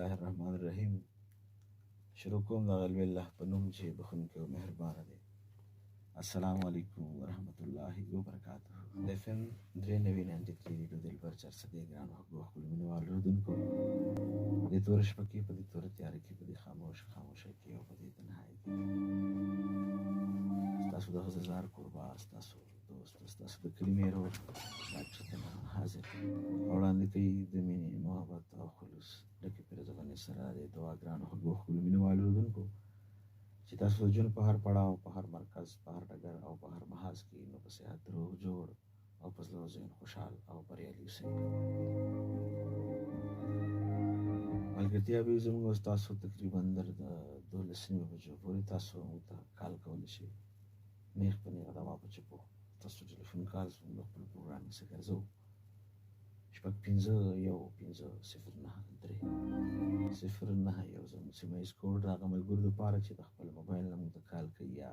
الله الرحمن الرحیم. شروع کوم د غلبې الله په نوم چې بخښونکی او مهربانه دی. السلام علیکم ورحمت الله وبرکاته. د FM 93.93 ریډیو دلبر چرڅه دی ګرانو حقو خپلو مینوالو اورېدونکو، په دې توره شپه کې، په دې توره تیاره کې، په دې خاموشه کې او په دې تنهایي کې ستاسو د غزلزار کوربه، ستاسو دوست، ستاسو د کلمې رور ډاکټر تنها حاضر وړاندې کوي د مینې، محبت او خلوص ډکې پیرزبانۍ سره د دعا ګرانو حقو خپلو مینوالو اورېدونکو چې تاسو د ژوند په هر پړاو، په هر مرکز، په هر ډګر او په هر محاذ کې نو په صحت روغ جوړ او په زړه ذهن خوشحال او بریالي اوسئ. ملګرتیا به زموږ او ستاسو تقریبا تر 12 بجو پورې تاسو موږ ته کال کولی شئ. نیغ په نیغه دوا په چپو تاسو ټلیفون کال زموږ د خپل پروګرام څخه ګرځو 5501509 زموږ سیمه ایز کوډ د هغه ملګرو دپاره چې د خپل موبایل نه موږ ته کال کوي یا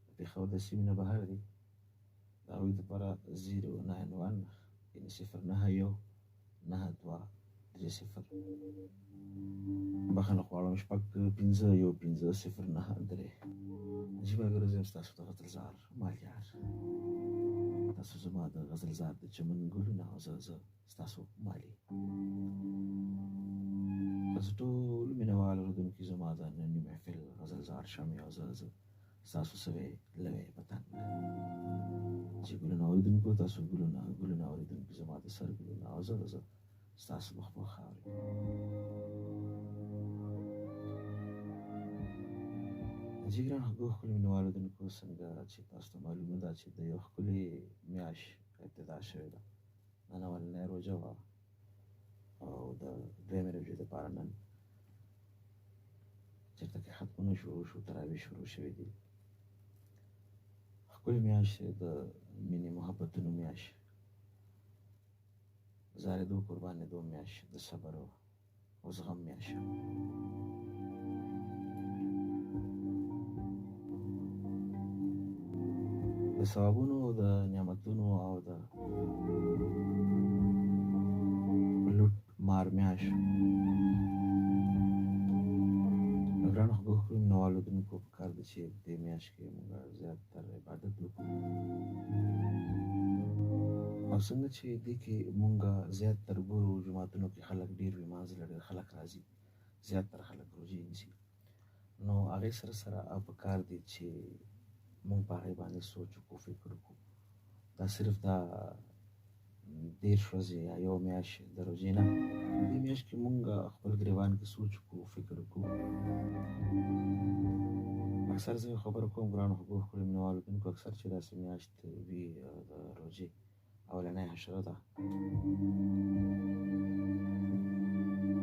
د پېښور د سیمې نه بهر دي، د هغوی دپاره 091 یعنې 0919230. بخښنه غواړم 5501509. جي ملګرو، زه یم ستاسو د غزلزار مالیار. تاسو زما د غزلزار د چمن ګلونه او زه ستاسو مالي. تاسو ټول مینهوال اورېدونکي زما د ننني محفل غزلزار شمع او زه ستاسو سوی لوی پتنګ چې ګلونه اورېدونکو، تاسو ګلونه اورېدونکي زما د سر ګلونه او زه ستاسو مخ په خاورې. جي ګران حقو ښکلي مینهوال اورېدونکو، څنګه چې تاسو ته معلومه ده چې د یو ښکلې میاشت ابتدا شوې ده. نن اولنۍ روژه وه او د دویمې روژې دپاره نن چېرته کې ختمونه شروع شو، تراویح شروع شوې دي. ښکلې میاشت د مینې محبتونو میاشت، زارېدو قربانېدو میاشت، د صبر او زغم میاشت. د ثوابونو، د نعمتونو او د لوټ مار میاشت. ګرانو حقو خپلو مینهوالو اورېدونکو، په کار ده چې دې میاشت کې موږ زیاتره عبادت وکړو، او څنګه چې دې کې موږ زیاتره ګورو جوماتونو کې خلک ډېر وي، مانځه له ډېر خلک راځي، زیاتره خلک روژې نیسي. نو هغې سره په کار دی چې موږ په هغې باندې سوچ وکړو، فکر وکړو. دا صرف دا 10 ورځې یا یو میاشت د روژې نه، دې میاشت کې موږ خپل ګریوان کې سوچ وکړو، فکر وکړو. اکثر زه یو خبره کوم ګرانو حقو خپلو مینهوالو اورېدونکو، اکثر چې داسې میاشت وي د روژې اولنۍ حشره ده،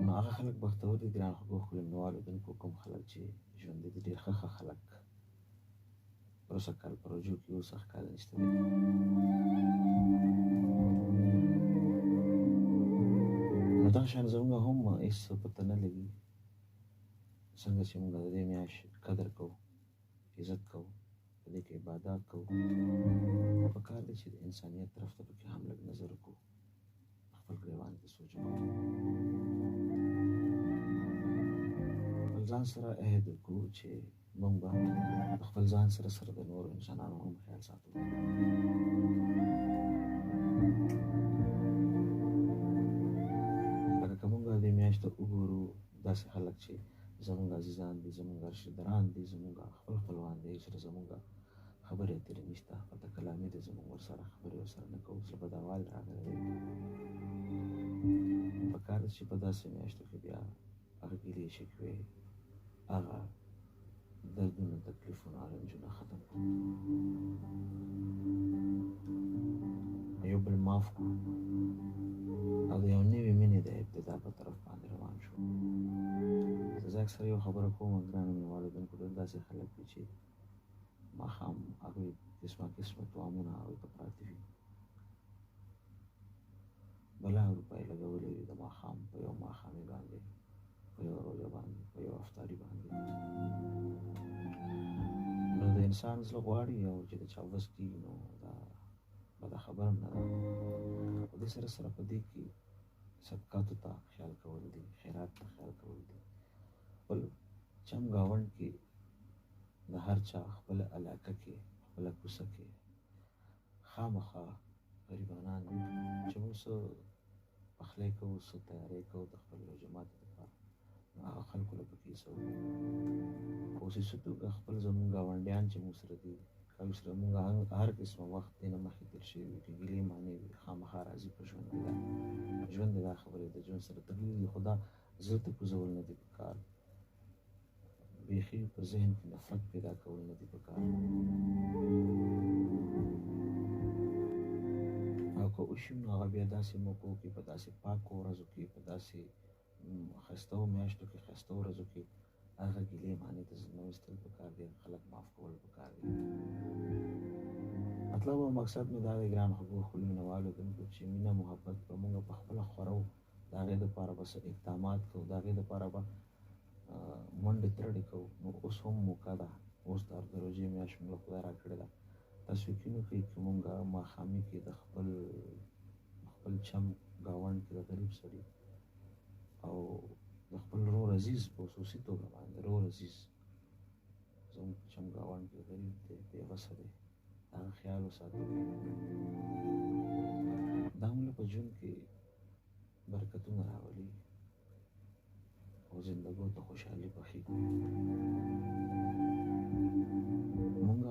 نو هغه خلک بختور دي ګرانو حقو خپلو مینهوالو اورېدونکو، کوم خلک چې ژوندي دي، ډېر ښه خلک وروسته کال په روژو کې اوس سخت کال نشته دی. نو دغه شان زموږ هم هېڅ پته نه لګي څنګه چې موږ د دې میاشت قدر کوو، عزت کوو، په دې کې عبادات کوو. په کار دی چې د انسانیت طرف ته پکې هم لږ نظر وکړو، خپل ګریوان کې سوچ وکړو، خپل ځان سره عهد وکړو چې موږ به خپل ځان سره د نورو انسانانو هم خیال ساتو. لکه که موږ دې میاشت ته وګورو، داسې خلک چې زموږ عزیزان دي، زموږ رشتهداران دي، زموږ خپلوان دي، چې زموږ خبرې اترې نشته، پته کلامي دی، زموږ ورسره خبرې ورسره نه کوو، زړه بدوال راغلی دی. په کار ده چې په داسې میاشتو کې بیا هغه ګیلې شکوې، هغه دردونه، تکلیفونه، رنجونه ختم کړو، یو بل معاف کړو، او د یو نوې مینې د ابتدا په طرف باندې روان شو. زه اکثر یو خبره کوم ګرانو مینهوالو اورېدونکو، ډېر داسې خلک دي چې ماښام هغوی قسمه توامونه هغوی ته پراته وي، بلا روپۍ لګولې وي د ماښام په یو ماښامي باندې، په یو روژه باندې، په یو افطاري باندې. نو د انسان زړه غواړي او چې د چا وس کېږي، نو دا بده خبره نه ده. په دې سره په دې کې صدقاتو ته خیال کول دي، خیرات ته خیال کول دي. خپل چم ګاونډ کې د هر چا خپل علاقه کې خپله کوڅه کې خامخا غریبانان چې موږ څه پخلی کوو، څه تیاری کوو د خپل جماعت لپاره، نو هغه خلکو له پکې څه کوشش وکړو خپل زموږ ګاونډیان چې موږ سره دي، هغوی سره موږ هر قسمه وخت دې نه مخکې تېر شوي وي، که ګیلې مانې وي، خامخا راځي په ژوند کې. ژوند دی دا خبرې د ژوند سره تړلي دي، خو دا زړه ته کوزول نه دي په کار، بیخي په ذهن کې نفرت پیدا کول نه دي په کار. او که وشي نو هغه بیا داسې موقعو کې، په داسې پاکو ورځو کې، په داسې ښایستهو میاشتو کې، ښایسته ورځو کې هغه ګیلې مانې ته نه ویستل په کار دي، خلک معاف کول په کار دي. مطلب او مقصد مې دا دی ګران خبرو مینوالو دونکو چې مینه محبت به موږ په خپله خورو، د هغې دپاره به څه اقدامات کوو، د هغې دپاره به منډې ترړې کوو. نو اوس هم موقع ده، اوس د روژې میاشت موږ له خدای راکړې ده. تاسو یقین وکړئ که موږ ماښامي کې د خپل چم ګاونډ کې د غریب سړي او د خپل رور عزیز په خصوصي توګه باندې رور عزیز زموږ په چم ګاونډ کې غریب دی، بېوسه دی، د هغه خیال وساتو. دا موږ په ژوند کې برکتونه راولي او زندګو ته خوشحالي بخښي. موږ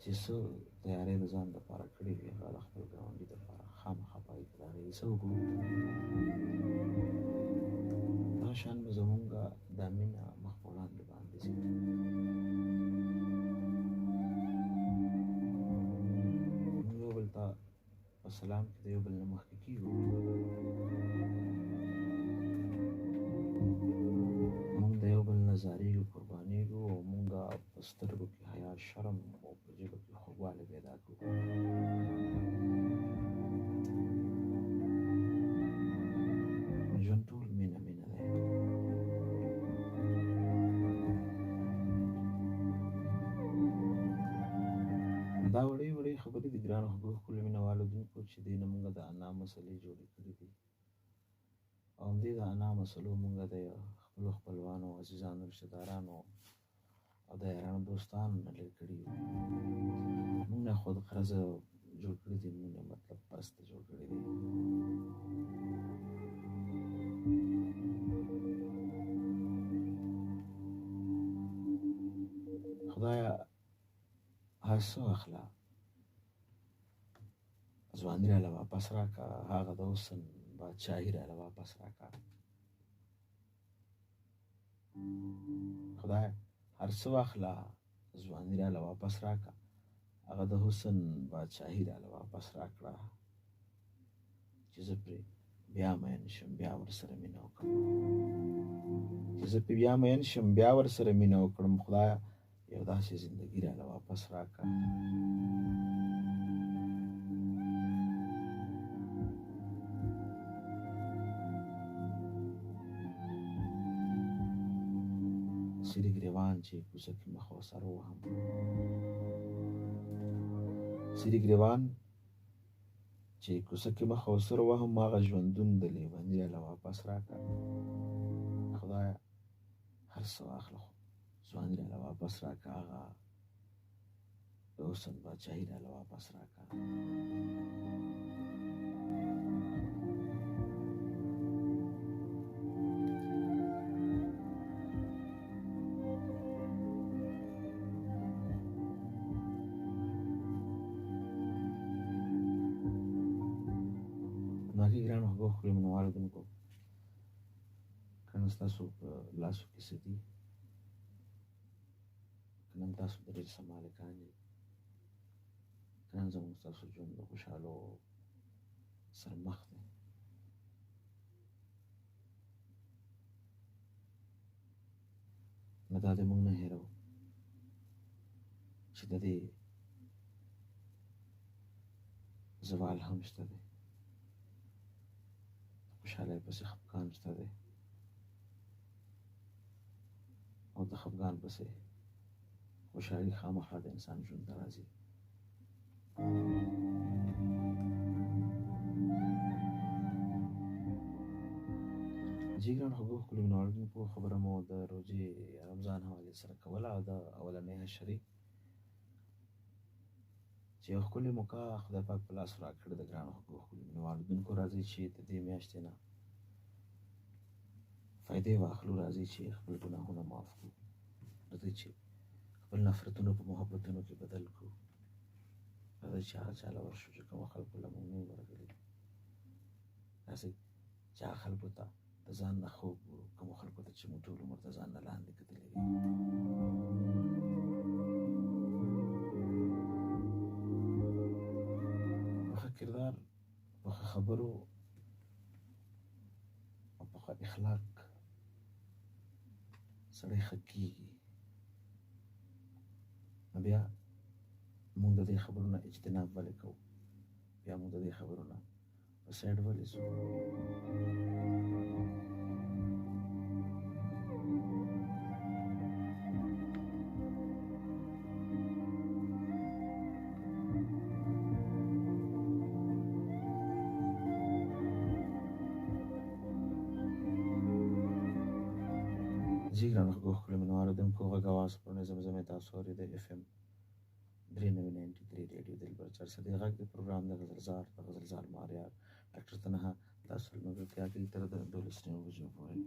چې څه تیاری د ځان لپاره کړې وي هغه د خپل ګاونډي دپاره خامخا په هغې کې د هغې څه وکړو. دا شان به زمونږ دا مینه مخ په وړاندې باندې ځي. موږ یو بل ته په سلام کې د یو بل نه مخکې کېږو، موږ د یو بل نه زارېږو، قربانېږو، او موږ په سترګو کې حیا، شرم او په ژبه کې خوږوالی پیدا کړو. ژوند ټول مینه مینه دی. دا وړې وړې خبرې د ګرانو خبرو خپلو مینهوالو دونکو چې دې نه موږ د انا مسلې جوړې کړي دي، او همدې د انا مسلو موږ د خپلو خپلوانو، عزیزانو، رشته دارانو او د یارانو دوستانو نه لرې کړي یو. موږ نه خود غرضه جوړ کړي دي، موږ نه مطلب پرسته جوړ کړي دي. خدایا هر څه واخله، ځواني راله واپس راکړه، هغه د حسن بادشاهي راله واپس راکړه. خدایا هر څه واخله، ځواني راله واپس راکړه، هغه د حسن بادشاهي راله واپس راکړه، چې زه پرې بیا مین شم، بیا ورسره مینه وکړم، چې زه پرې بیا مین شم، بیا ورسره مینه وکړم. خدایا یو داسې زندګي راله واپس راکړه. سری ګریوان چې کوڅه کې مخ او سر ووهم، سری ګریوان چې کوڅه کې مخ او سر ووهم، هغه ژوندون د لیوني راله واپس راکړه. خدایا هر څه واخله، ځواني راله واپس راکړه، هغه د حسن بادشاهي راله واپس راکړه. باقي ګرانو خبرو خپلو مینهوالو دونکو، که نن ستاسو په لاسو کې څه دي، که نن تاسو د رزق مالکان یئ، که نن زموږ ستاسو ژوند د خوشحالو سره مخ دی، نو دا دې موږ نه هېروو چې د دې زوال هم شته دی، خوشحالۍ پسې خفګان شته دی، او د خفګان پسې خوشحالي خامخا د انسان ژوند ته راځي. جی ګران خوږو ښکلو مینوالو خبره مو د روژې رمضان حوالې سره کوله او د اولنۍ حشرې چې یو ښکلی موقع خدای پاک په لاس راکړې د ګرانو خوږو ښکلو مینوالو راځي چې د دې میاشتې نه فایدې واخلو، راځي چې خپل ګناهونه معاف کړو، راځي چې خپل نفرتونه په محبتونو کې بدل کړو، راځي چې هغه چا له ورشو چې کومو خلکو له موږ نه ورغلي، راځي چې هغه خلکو ته د ځان نه خوب ګورو، کومو خلکو ته چې موږ ټول عمر د ځان نه لاندې کتلي دي. په ښه کردار، په ښه خبرو او په ښه اخلاق سړی ښه کېږي. نو بیا موږ د دې خبرو نه اجتناب ولې کوو؟ بیا موږ د دې خبرو نه په سایډ ولې ځو؟ جی ګرانو ښکلو مینوالو غږ اواز خپرونې زمزمې تاسو اورېدئ FM 93 ریډیو دلبر چرچه د غږ د پروګرام د غزلزار ماریار ډاکټر تنها تاسو ملګرتیا کوي تر د 12 بجو پورې.